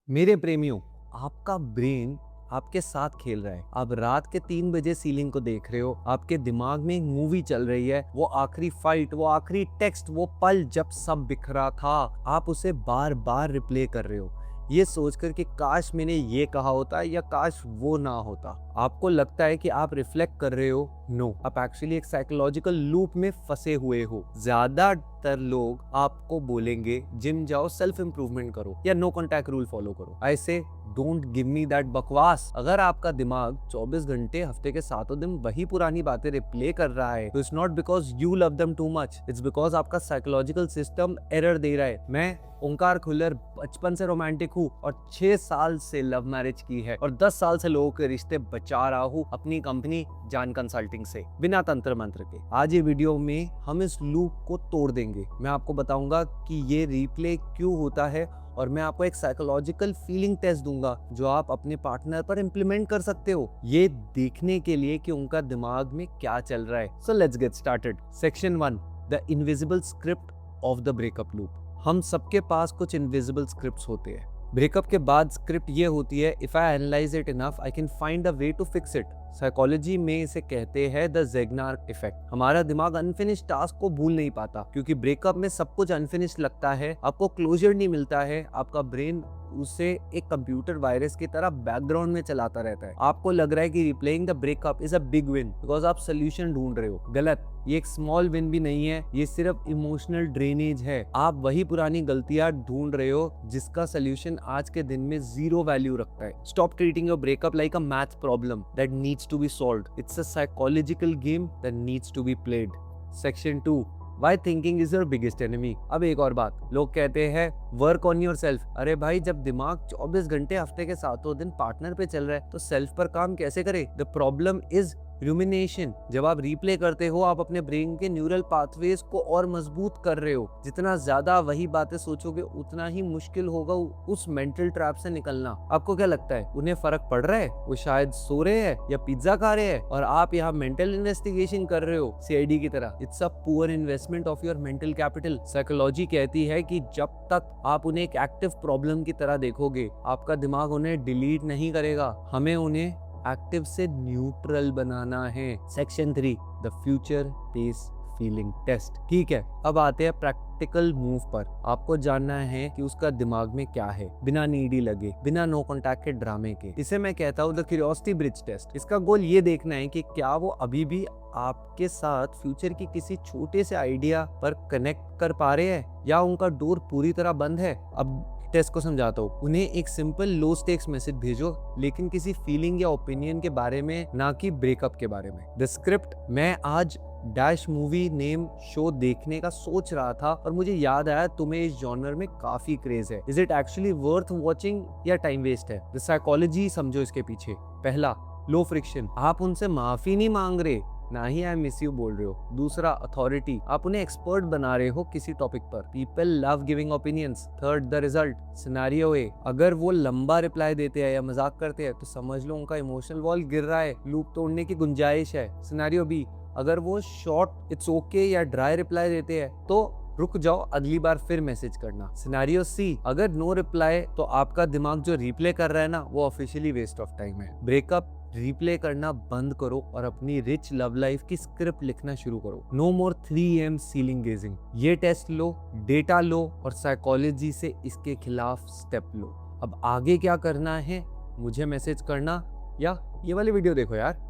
मेरे प्रेमियों, आपका ब्रेन आपके साथ खेल रहा है। आप रात के 3 बजे सीलिंग को देख रहे हो, आपके दिमाग में एक मूवी चल रही है, वो आखिरी फाइट, वो आखिरी टेक्स्ट, वो पल जब सब बिखरा था, आप उसे बार बार रिप्ले कर रहे हो, ये सोचकर कि काश मैंने ये कहा होता या काश वो ना होता। आपको लगता है कि आप रिफ्लेक्ट कर रहे हो, नो, आप एक्चुअली एक साइकोलॉजिकल लूप में फंसे हुए हो। ज्यादातर लोग आपको बोलेंगे जिम जाओ, सेल्फ इंप्रूवमेंट करो या नो कॉन्टैक्ट रूल फॉलो करो। ऐसे डोंट गिव मी दैट बकवास। अगर आपका दिमाग 24 घंटे हफ्ते के 7 दिन वही पुरानी बातें रिप्ले कर रहा है, तो it's not because you love them too much, it's because आपका साइकोलॉजिकल सिस्टम एरर दे रहा है। मैं ओंकार खुल्लर बचपन से रोमांटिक हूँ और 6 साल से लव मैरिज की है और 10 साल से लोगों के रिश्ते बचा रहा हूँ अपनी कंपनी जान कंसल्टिंग से, बिना तंत्र मंत्र के। आज ये वीडियो में हम इस लूप को तोड़ देंगे। मैं आपको बताऊंगा कि ये रिप्ले क्यों होता है और मैं आपको एक साइकोलॉजिकल फीलिंग टेस्ट दूंगा जो आप अपने पार्टनर पर इंप्लीमेंट कर सकते हो, ये देखने के लिए कि उनका दिमाग में क्या चल रहा है। So let's get started. Section 1, the invisible script of the breakup loop. हम सबके पास कुछ इनविजिबल स्क्रिप्ट्स होते हैं। ब्रेकअप के बाद स्क्रिप्ट ये होती है, if I analyse it enough I can find a way to fix it. Psychology में इसे कहते हैं द ज़ेगनार इफेक्ट। हमारा दिमाग अनफिनिश्ड टास्क को भूल नहीं पाता क्योंकि ब्रेकअप में सब कुछ अनफिनिश्ड लगता है, आपको क्लोजर नहीं मिलता है, आपका ब्रेन उसे एक कंप्यूटर वायरस की तरह बैकग्राउंड में चलाता रहता है। आपको लग रहा है कि replaying the breakup is a big win because आप सोल्यूशन ढूंढ रहे हो। गलत, ये एक स्मॉल विन भी नहीं है, ये सिर्फ इमोशनल ड्रेनेज है। आप वही पुरानी गलतियां ढूंढ रहे हो जिसका सोल्यूशन आज के दिन में 0 वैल्यू रखता है। Stop treating your breakup like a math problem that needs to be solved. It's a psychological game that needs to be played. Section 2, Why thinking is your biggest enemy। अब एक और बात, लोग कहते हैं वर्क ऑन योर सेल्फ। अरे भाई, जब दिमाग 24 घंटे हफ्ते के 7 दिन पार्टनर पे चल रहा है तो सेल्फ पर काम कैसे करे। The problem is rumination. जब आप रिप्ले करते हो आप अपने ब्रेन के न्यूरल पाथवेज को और मजबूत कर रहे हो। जितना ज्यादा वही बातें सोचोगे उतना ही मुश्किल होगा उस मेंटल ट्रैप से निकलना। आपको क्या लगता है, उन्हें फर्क पड़ रहा है? वो शायद सो रहे हैं या पिज्जा खा रहे हैं और आप यहाँ मेंटल इन्वेस्टिगेशन कर रहे हो सीआईडी की तरह। It's a poor investment of your mental capital. Psychology कहती है कि जब तक आप उन्हें एक एक्टिव प्रॉब्लम की तरह देखोगे आपका दिमाग उन्हें डिलीट नहीं करेगा। हमें उन्हें एक्टिव से न्यूट्रल बनाना है। Section 3, the future pace feeling test. ठीक है, अब आते हैं प्रैक्टिकल मूव पर। आपको जानना है कि उसका दिमाग में क्या है, बिना नीडी लगे, बिना नो कॉन्टैक्ट के ड्रामे के। इसे मैं कहता हूँ द क्यूरियोसिटी ब्रिज टेस्ट। इसका गोल ये देखना है कि क्या वो अभी भी आपके साथ फ्यूचर की किसी छोटे से आइडिया पर कनेक्ट कर पा रहे हैं या उनका डोर पूरी तरह बंद है। अब टेस्ट को समझाता हूँ। उन्हें एक सिंपल लो स्टेक्स मैसेज भेजो, लेकिन किसी फीलिंग या ओपिनियन के बारे में, ना कि ब्रेकअप के बारे में। द स्क्रिप्ट, मैं आज डैश मूवी नेम शो देखने का सोच रहा था और मुझे याद आया तुम्हें इस जॉनर में काफी क्रेज है। Is it actually worth watching या टाइम वेस्ट है। द साइकोलॉजी समझो इसके पीछे। पहला, लो फ्रिक्शन। आप उनसे माफी नहीं मांग रहे, ना ही आई मिस यू बोल रहे हो। दूसरा, अथॉरिटी। आप उन्हें एक्सपर्ट बना रहे हो किसी टॉपिक पर। People love giving opinions. Third, the result. Scenario A, अगर वो लंबा रिप्लाई देते हैं या मजाक करते हैं तो समझ लो उनका इमोशनल वॉल गिर रहा है, लूप तोड़ने की गुंजाइश है। सिनेरियो बी, अगर वो शॉर्ट इट्स ओके या ड्राई रिप्लाई देते हैं तो रुक जाओ, अगली बार फिर मैसेज करना। सिनेरियो सी, अगर नो रिप्लाई तो आपका दिमाग जो रिप्ले कर रहा है ना, वो ऑफिशियली वेस्ट ऑफ टाइम है। ब्रेकअप रिप्ले करना बंद करो और अपनी रिच लव लाइफ की स्क्रिप्ट लिखना शुरू करो। No more 3 AM ceiling gazing. ये टेस्ट लो, डेटा लो और साइकोलॉजी से इसके खिलाफ स्टेप लो। अब आगे क्या करना है, मुझे मैसेज करना या ये वाली वीडियो देखो यार।